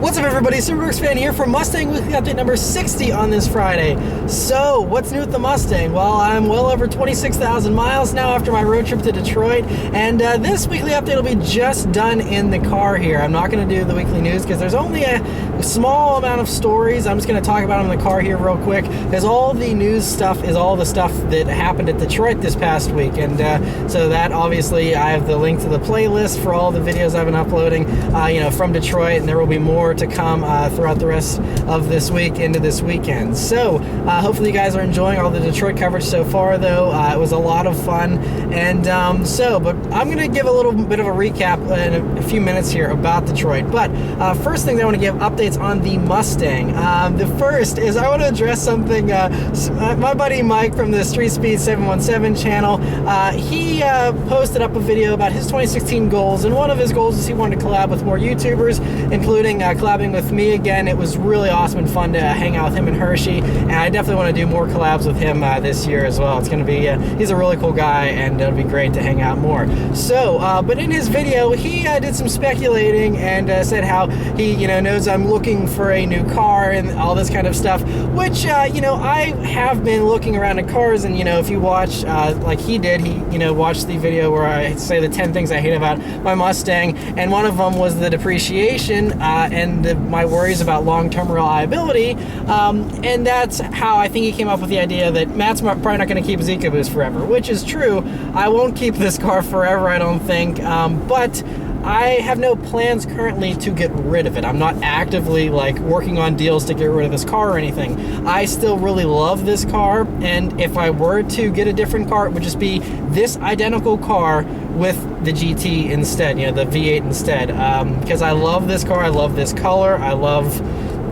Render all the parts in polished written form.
What's up, everybody? Superworks fan here for Mustang Weekly Update number 60 on this Friday. So, what's new with the Mustang? Well, I'm well over 26,000 miles now after my road trip to Detroit, and this weekly update will be just done in the car here. I'm not going to do the weekly news because there's only a small amount of stories. I'm just going to talk about them in the car here real quick, because all the news stuff is all the stuff that happened at Detroit this past week, and so that obviously I have the link to the playlist for all the videos I've been uploading, from Detroit, and there will be more to come throughout the rest of this week into this weekend. So hopefully you guys are enjoying all the Detroit coverage so far, though. It was a lot of fun, and but I'm going to give a little bit of a recap in a few minutes here about Detroit. But first thing I want to give updates on the Mustang. The first is I want to address something. My buddy Mike from the Street Speed 717 channel, he posted up a video about his 2016 goals, and one of his goals is he wanted to collab with more YouTubers, including collabing with me again. It was really awesome and fun to hang out with him and Hershey, and I definitely want to do more collabs with him this year as well. It's going to be, he's a really cool guy, and it'll be great to hang out more. So, but in his video, he did some speculating and said how he, knows I'm looking for a new car and all this kind of stuff, which, I have been looking around at cars, and, if you watch, like he did, he, watched the video where I say the 10 things I hate about my Mustang, and one of them was the depreciation, and my worries about long-term reliability, and that's how I think he came up with the idea that Matt's probably not going to keep his EcoBoost forever, which is true. I won't keep this car forever, I don't think, but I have no plans currently to get rid of it. I'm not actively working on deals to get rid of this car or anything. I still really love this car, and if I were to get a different car, it would just be this identical car with the GT instead, the V8 instead, because I love this car, I love this color, I love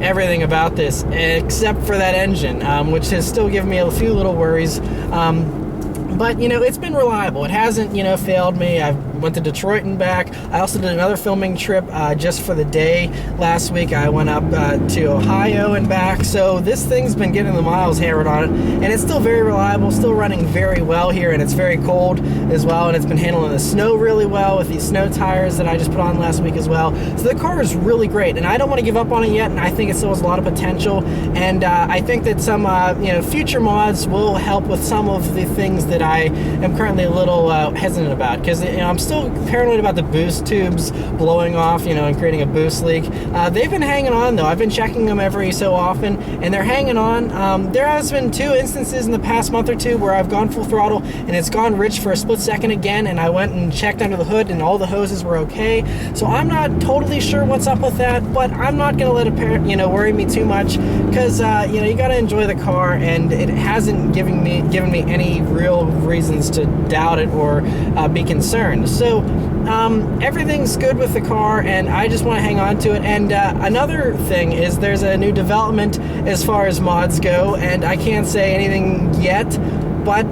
everything about this, except for that engine, which has still given me a few little worries, but, it's been reliable. It hasn't, failed me. I went to Detroit and back. I also did another filming trip just for the day last week. I went up to Ohio and back. So this thing's been getting the miles hammered on it, and it's still very reliable, still running very well here, and it's very cold as well, and it's been handling the snow really well with these snow tires that I just put on last week as well. So the car is really great, and I don't want to give up on it yet, and I think it still has a lot of potential, and I think that some future mods will help with some of the things that I am currently a little hesitant about, because I'm still paranoid about the boost tubes blowing off, and creating a boost leak. They've been hanging on, though. I've been checking them every so often, and they're hanging on. There has been 2 instances in the past month or 2 where I've gone full throttle and it's gone rich for a split second again, and I went and checked under the hood and all the hoses were okay. So I'm not totally sure what's up with that, but I'm not going to let it worry me too much, because you got to enjoy the car, and it hasn't given me any real reasons to doubt it or be concerned. So everything's good with the car, and I just want to hang on to it. And another thing is there's a new development as far as mods go, and I can't say anything yet, but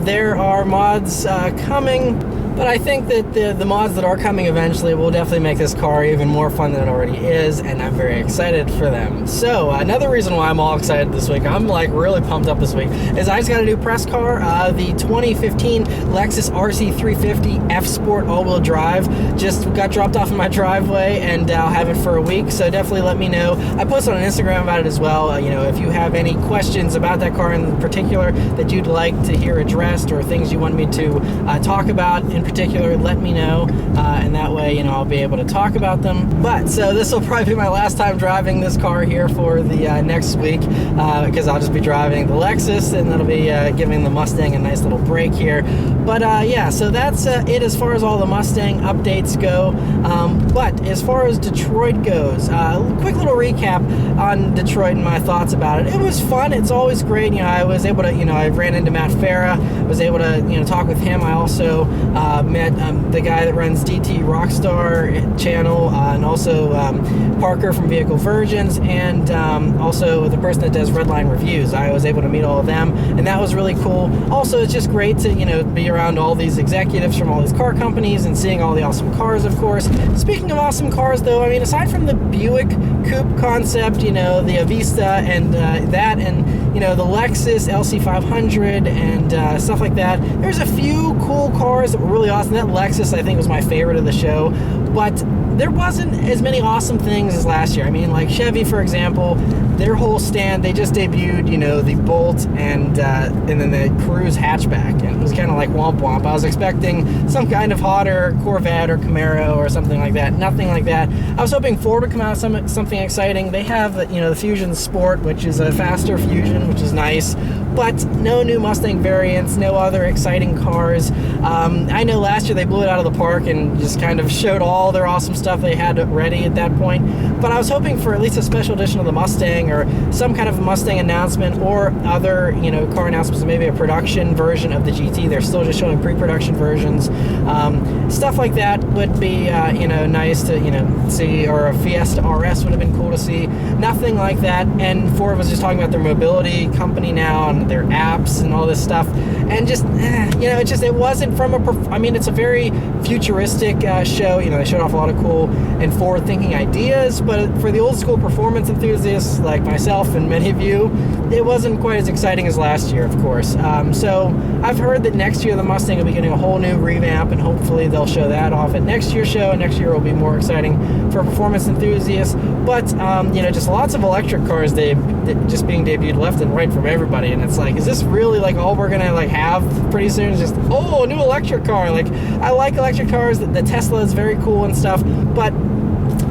there are mods coming. But I think that the mods that are coming eventually will definitely make this car even more fun than it already is, and I'm very excited for them. So another reason why I'm all excited this week, I'm really pumped up this week, is I just got a new press car, the 2015 Lexus RC350 F Sport all-wheel drive. Just got dropped off in my driveway, and I'll have it for a week, so definitely let me know. I posted on Instagram about it as well. If you have any questions about that car in particular that you'd like to hear addressed, or things you want me to talk about in particular, let me know, and that way I'll be able to talk about them. But so this will probably be my last time driving this car here for the next week, because I'll just be driving the Lexus, and that'll be giving the Mustang a nice little break here. But yeah, so that's it as far as all the Mustang updates go. But as far as Detroit goes, quick little recap on Detroit and my thoughts about it. It was fun. It's always great. I was able to, I ran into Matt Farah, was able to talk with him. I also met the guy that runs DT Rockstar channel, and also Parker from Vehicle Virgins, and also the person that does Redline Reviews. I was able to meet all of them, and that was really cool. Also, it's just great to be around all these executives from all these car companies and seeing all the awesome cars, of course. Speaking of awesome cars, though, aside from the Buick Coupe concept, the Avista and that, and the Lexus LC500 and stuff like that, there's a few cool cars that were really awesome. That Lexus, I think, was my favorite of the show. but there wasn't as many awesome things as last year. I mean, like Chevy, for example, their whole stand, they just debuted, the Bolt and then the Cruze hatchback, and it was kind of like womp womp. I was expecting some kind of hotter Corvette or Camaro or something like that. Nothing like that. I was hoping Ford would come out with something exciting. They have, the Fusion Sport, which is a faster Fusion, which is nice, but no new Mustang variants, no other exciting cars. I know last year they blew it out of the park and just kind of showed all their awesome stuff they had ready at that point, but I was hoping for at least a special edition of the Mustang or some kind of Mustang announcement or other, car announcements, maybe a production version of the GT. They're still just showing pre-production versions. Stuff like that would be, nice to, see, or a Fiesta RS would have been cool to see. Nothing like that, and Ford was just talking about their mobility company now and their apps and all this stuff, and just, it wasn't from it's a very futuristic show. They showed off a lot of cool and forward-thinking ideas, but for the old-school performance enthusiasts like myself and many of you, it wasn't quite as exciting as last year, of course. So I've heard that next year the Mustang will be getting a whole new revamp, and hopefully they'll show that off at next year's show, and next year will be more exciting for performance enthusiasts. But, just lots of electric cars just being debuted left and right from everybody, and it's like, is this really like all we're gonna have pretty soon? Is just, a new electric car. Like, I like electric cars. The Tesla is very cool and stuff, but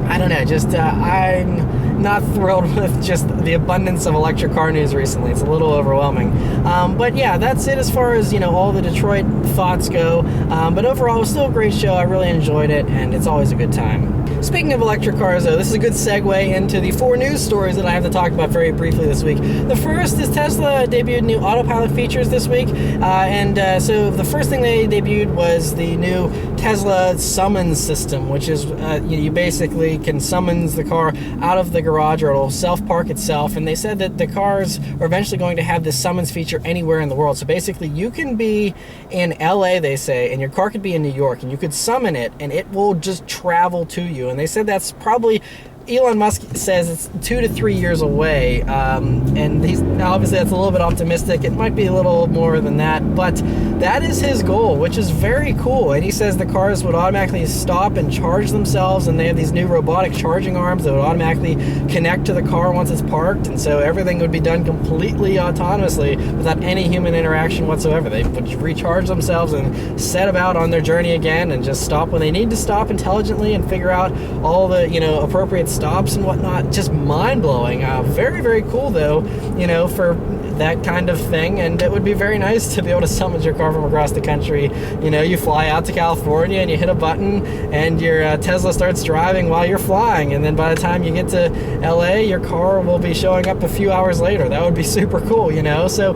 I don't know, I'm not thrilled with just the abundance of electric car news recently. It's a little overwhelming. But yeah, that's it as far as, all the Detroit thoughts go. But overall, it was still a great show. I really enjoyed it, and it's always a good time. Speaking of electric cars, though, this is a good segue into the 4 news stories that I have to talk about very briefly this week. The first is Tesla debuted new autopilot features this week, so the first thing they debuted was the new Tesla summons system, which is you basically can summons the car out of the garage, or it'll self-park itself, and they said that the cars are eventually going to have this summons feature anywhere in the world. So basically, you can be in LA, they say, and your car could be in New York, and you could summon it, and it will just travel to you. And they said that's probably, Elon Musk says it's 2 to 3 years away, and he's obviously, that's a little bit optimistic. It might be a little more than that, but that is his goal, which is very cool. And he says the cars would automatically stop and charge themselves, and they have these new robotic charging arms that would automatically connect to the car once it's parked, and so everything would be done completely autonomously without any human interaction whatsoever. They would recharge themselves and set about on their journey again, and just stop when they need to stop intelligently and figure out all the appropriate stops and whatnot. Just mind-blowing. Very, very cool, though, for that kind of thing, and it would be very nice to be able to summon your car from across the country. You fly out to California and you hit a button and your Tesla starts driving while you're flying, and then by the time you get to LA, your car will be showing up a few hours later. That would be super cool, so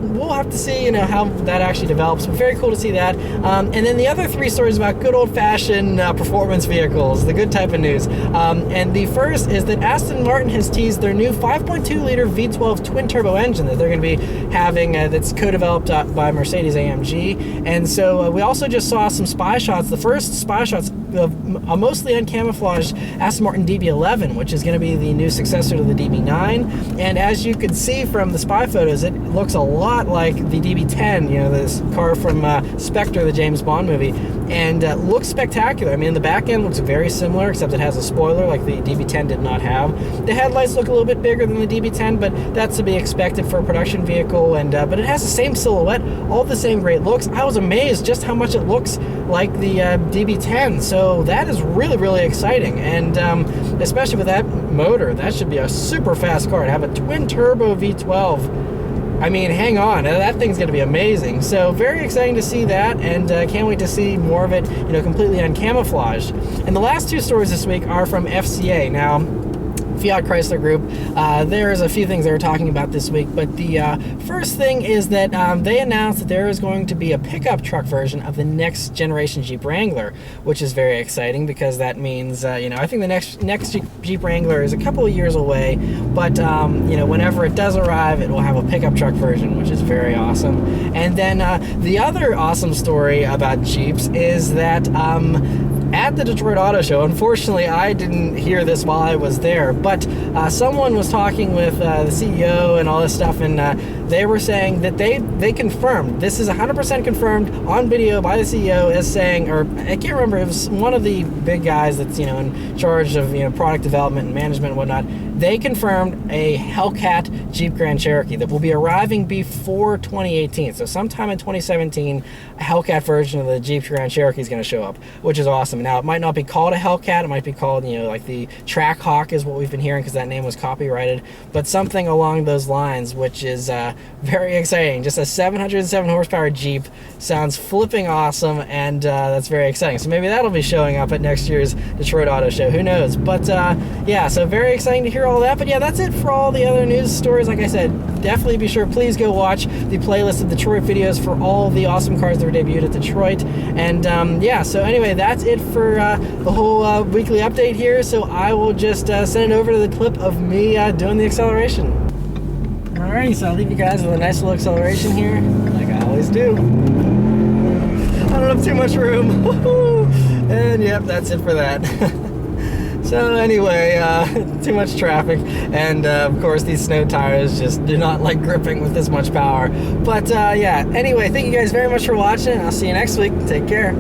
we'll have to see, how that actually develops, but very cool to see that. And then the other 3 stories about good old-fashioned performance vehicles, the good type of news. And the first is that Aston Martin has teased their new 5.2-liter V12 twin-turbo engine that they're going to be having that's co-developed by Mercedes-AMG. And so we also just saw some spy shots, the first spy shots of a mostly uncamouflaged Aston Martin DB11, which is going to be the new successor to the DB9. And as you can see from the spy photos, it looks a lot like the DB10, this car from Spectre, the James Bond movie, and looks spectacular. I mean, the back end looks very similar, except it has a spoiler like the DB10 did not have. The headlights look a little bit bigger than the DB10, but that's to be expected for a production vehicle, and but it has the same silhouette, all the same great looks. I was amazed just how much it looks like the DB10, so that is really, really exciting, and especially with that motor, that should be a super fast car. To have a twin-turbo V12, I mean, hang on, that thing's going to be amazing. So very exciting to see that, and can't wait to see more of it, completely uncamouflaged. And the last 2 stories this week are from FCA. Now, Fiat Chrysler Group, there's a few things they were talking about this week, but the first thing is that they announced that there is going to be a pickup truck version of the next generation Jeep Wrangler, which is very exciting because that means, I think the next Jeep Wrangler is a couple of years away, but, whenever it does arrive, it will have a pickup truck version, which is very awesome. And then the other awesome story about Jeeps is that at the Detroit Auto Show. Unfortunately, I didn't hear this while I was there, but someone was talking with the CEO and all this stuff, and they were saying that they confirmed, this is 100% confirmed on video by the CEO, as saying, or I can't remember, it was one of the big guys that's, in charge of, product development and management and whatnot. They confirmed a Hellcat Jeep Grand Cherokee that will be arriving before 2018. So sometime in 2017, a Hellcat version of the Jeep Grand Cherokee is going to show up, which is awesome. Now, it might not be called a Hellcat. It might be called, like the Trackhawk is what we've been hearing, because that name was copyrighted. But something along those lines, which is very exciting. Just a 707 horsepower Jeep sounds flipping awesome, and that's very exciting. So maybe that'll be showing up at next year's Detroit Auto Show. Who knows? But yeah, so very exciting to hear all that. But yeah, that's it for all the other news stories. Like I said, definitely be sure, please go watch the playlist of Detroit videos for all the awesome cars that were debuted at Detroit. And yeah, so anyway, that's it for the whole weekly update here. So I will just send it over to the clip of me doing the acceleration. Alrighty, so I'll leave you guys with a nice little acceleration here, like I always do. I don't have too much room. And yep, that's it for that. So anyway, too much traffic, and of course these snow tires just do not like gripping with this much power. But yeah, anyway, thank you guys very much for watching, and I'll see you next week. Take care.